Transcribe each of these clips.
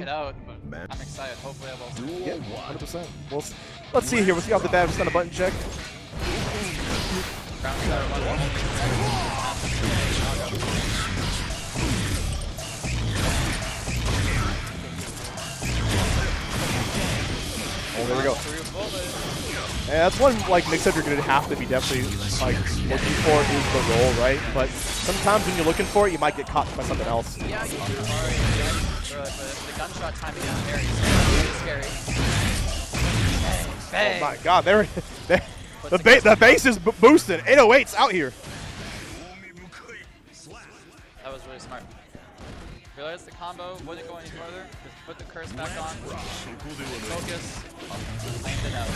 it out, but I'm excited. Hopefully I will. Yeah, 100%. Well, let's see here. We'll see off the bat. Just on a button check. Oh, there we go. And that's one like mix-up you're gonna have to be definitely like looking for is the roll, right? But sometimes when you're looking for it, you might get caught by something else. Yeah, you are. The gunshot timing is very scary. Bang. Oh my God, the base is boosted. 808's out here. That was really smart. Realized the combo wouldn't go any further. Just put the curse back on. Focus. Land it out.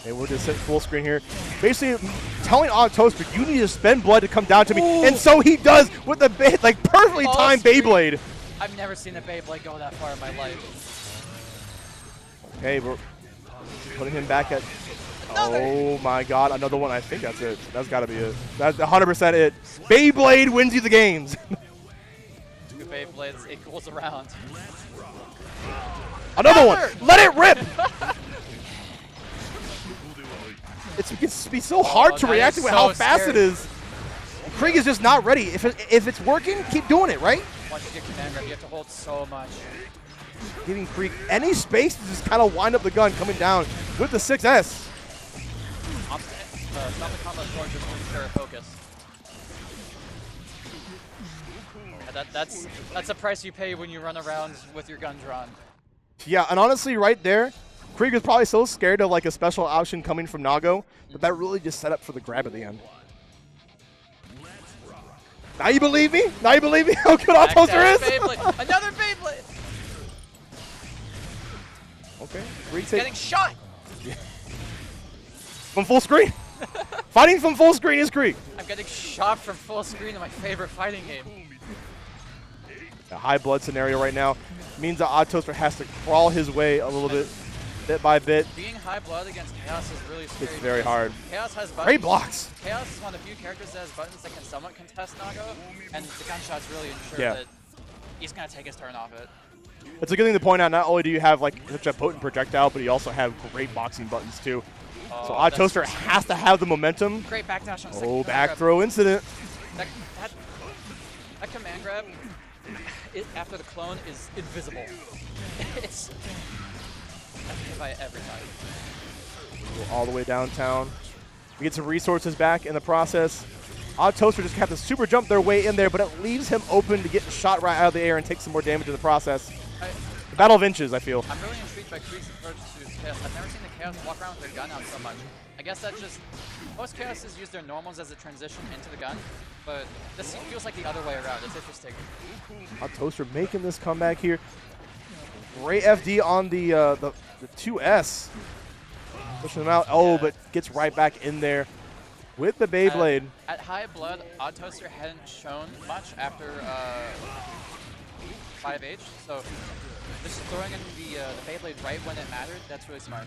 And we're just hitting full screen here. Basically telling OddToaster, you need to spend blood to come down to me. Ooh. And so he does with the like perfectly timed Beyblade. I've never seen a Beyblade go that far in my life. Okay, we're putting him back at... Oh my God, another one. I think that's it. That's got to be it. That's 100% it. Beyblade wins you the games. Two Beyblades equals around. Another one. Let it rip. It can be so hard to react to how fast it is. Kreeg is just not ready. If it's working, keep doing it, right? Once you get command grab, you have to hold so much. Giving Kreeg any space to just kind of wind up the gun coming down with the 6S. Stop the combo short, just ensure focus. Yeah, that's a price you pay when you run around with your gun drawn. Yeah, and honestly, right there, Kreeg is probably so scared of like a special option coming from Nago, but that really just set up for the grab at the end. Now you believe me? Now you believe me how good OddToaster is? Beyblade. Another Beyblade! Okay. He's getting shot! From full screen. Fighting from full screen is Kreeg. I'm getting shot from full screen in my favorite fighting game. A high blood scenario right now means that OddToaster has to crawl his way a little bit by bit. Being high blood against Chaos is really scary. It's very hard. Chaos has buttons. Great blocks. Chaos is one of the few characters that has buttons that can somewhat contest Nago, and the gunshots really ensure that he's going to take his turn off it. It's a good thing to point out, not only do you have like such a potent projectile, but you also have great boxing buttons too. So OddToaster has to have the momentum. Great backdash on second. Oh, back throw incident. That command grab after the clone is invisible. It's by every time. Go all the way downtown. We get some resources back in the process. OddToaster just have to super jump their way in there, but it leaves him open to get shot right out of the air and take some more damage in the process. The battle of inches, I feel. I'm really intrigued by Kreeg's approach to Chaos. I've never seen the Chaos walk around with their gun out so much. I guess that just... Most Chaoses use their normals as a transition into the gun, but this feels like the other way around. It's interesting. OddToaster making this comeback here. Great FD on the 2S. Pushing him out. Oh, but gets right back in there with the Beyblade. At high blood, OddToaster hadn't shown much after 5H, so just throwing in the Beyblade right when it mattered, that's really smart.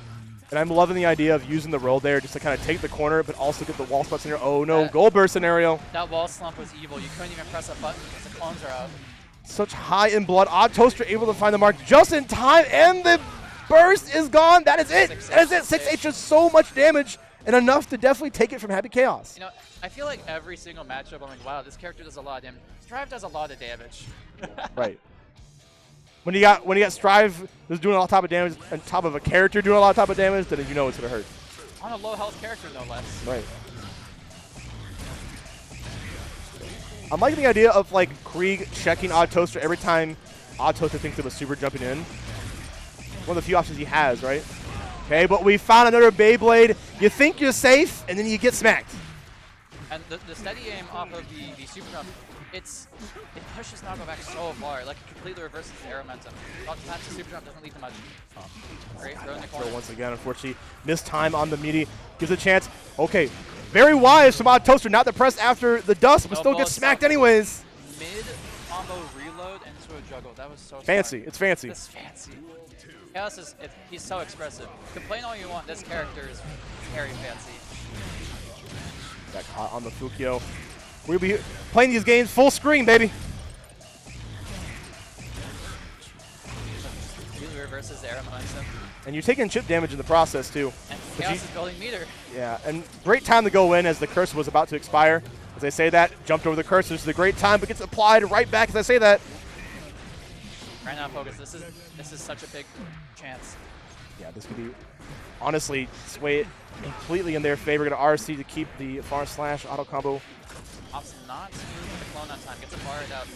And I'm loving the idea of using the roll there just to kind of take the corner, but also get the wall spot scenario. Oh no, goal burst scenario. That wall slump was evil. You couldn't even press a button because the clones are out. Such high in blood. OddToaster able to find the mark just in time, and the burst is gone. That is it. That is it. 6H just so much damage, and enough to definitely take it from Happy Chaos. You know, I feel like every single matchup, I'm like, wow, this character does a lot of damage. Strive does a lot of damage. Right. When you got Strive who's doing a lot of type of damage on top of a character doing a lot of type of damage, then you know it's gonna hurt. On a low health character, no less. Right. I'm liking the idea of like Kreeg checking OddToaster every time OddToaster thinks of a super jumping in. One of the few options he has, right? Okay, but we found another Beyblade. You think you're safe, and then you get smacked. And the steady aim off of the super jump, it pushes Nago back so far, like it completely reverses the air momentum. Oftentimes the super jump doesn't lead to much. Great throw in the corner. So once again, unfortunately, missed time on the meaty. Gives a chance. Okay, very wise from OddToaster not to press after the dust, but still gets smacked anyways. Mid combo reload into a juggle. That was so fancy. Smart. It's fancy. It's fancy. Chaos he's so expressive. Complain all you want, this character is very fancy. Back hot on the Fukio. We'll be playing these games full screen, baby. completely reverses the air momentum. And you're taking chip damage in the process, too. And But Chaos is building meter. Yeah, and great time to go in as the curse was about to expire. As I say that, jumped over the curse. This is a great time, but gets applied right back as I say that. Right now, focus. This is such a big chance. Yeah, this could be, honestly, sway it completely in their favor. Going to RC to keep the far slash auto combo. Ops not smooth with the clone on time. Gets it fired out.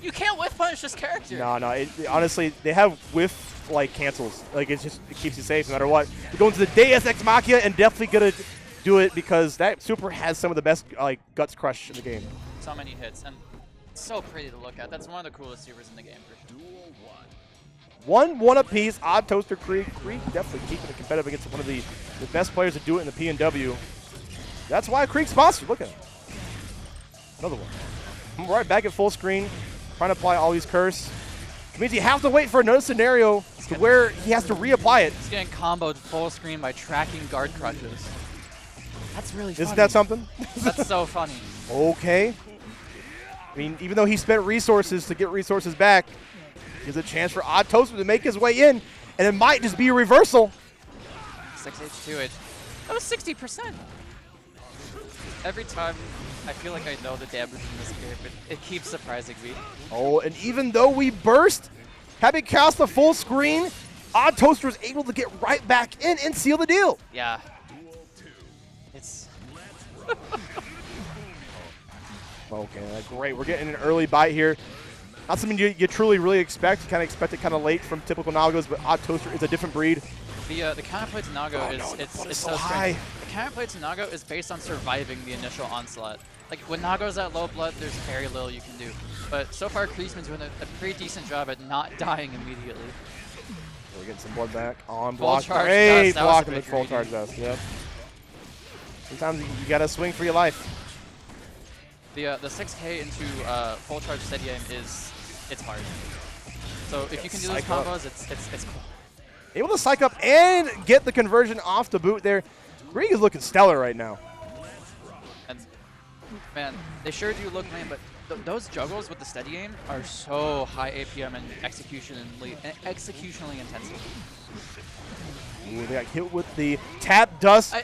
You can't whiff punish this character. No, honestly, they have whiff, like, cancels. Like, it keeps you safe no matter what. You're going to the Deus Ex Machina and definitely going to do it because that super has some of the best, like, guts crush in the game. So many hits, and it's so pretty to look at. That's one of the coolest supers in the game, for sure. One apiece. OddToaster, Kreeg. Kreeg definitely keeping it competitive against one of the best players to do it in the PNW. That's why Kreeg's sponsored. Look at him. Another one. I'm right back at full screen, trying to apply all these curse. It means you have to wait for another scenario to where he has to reapply it. He's getting comboed full screen by tracking guard crushes. That's really funny. Isn't that something? That's so funny. Okay. I mean, even though he spent resources to get resources back, there's a chance for OddToaster to make his way in, and it might just be a reversal. 6H, 2H. That was 60%. Every time, I feel like I know the damage in this game, but it keeps surprising me. Oh, and even though we burst, having cast the full screen, OddToaster was able to get right back in and seal the deal. Yeah. It's... Okay, great. We're getting an early bite here. Not something you truly really expect. You kind of expect it kind of late from typical Nagos, but OddToaster is a different breed. The counterplay to Nago is so high. strange. The counterplay to Nago is based on surviving the initial onslaught. Like, when Nago's at low blood, there's very little you can do. But so far, Kreeg's been doing a pretty decent job at not dying immediately. We're getting some blood back on Full block. charge Great dust. That was block a with big full greedy. charge dust. Yep. Sometimes you gotta swing for your life. The 6K into full charge steady aim it's hard. So if you can do those Psych up. combos, it's cool. Able to psych up and get the conversion off the boot there. Kreeg is looking stellar right now. And man, they sure do look lame, but those juggles with the steady aim are so high APM and executionally intensive. Ooh, they got hit with the tap dust.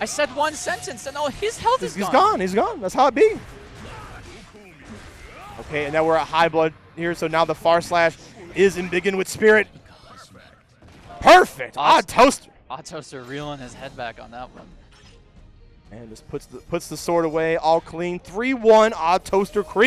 I said one sentence and all his health is He's gone. gone. He's gone. That's how it be. Okay, and now we're at high blood here, so now the far slash is embiggened with spirit. Perfect. OddToaster. OddToaster reeling his head back on that one. And just puts the sword away, all clean. 3-1 OddToaster Kreeg.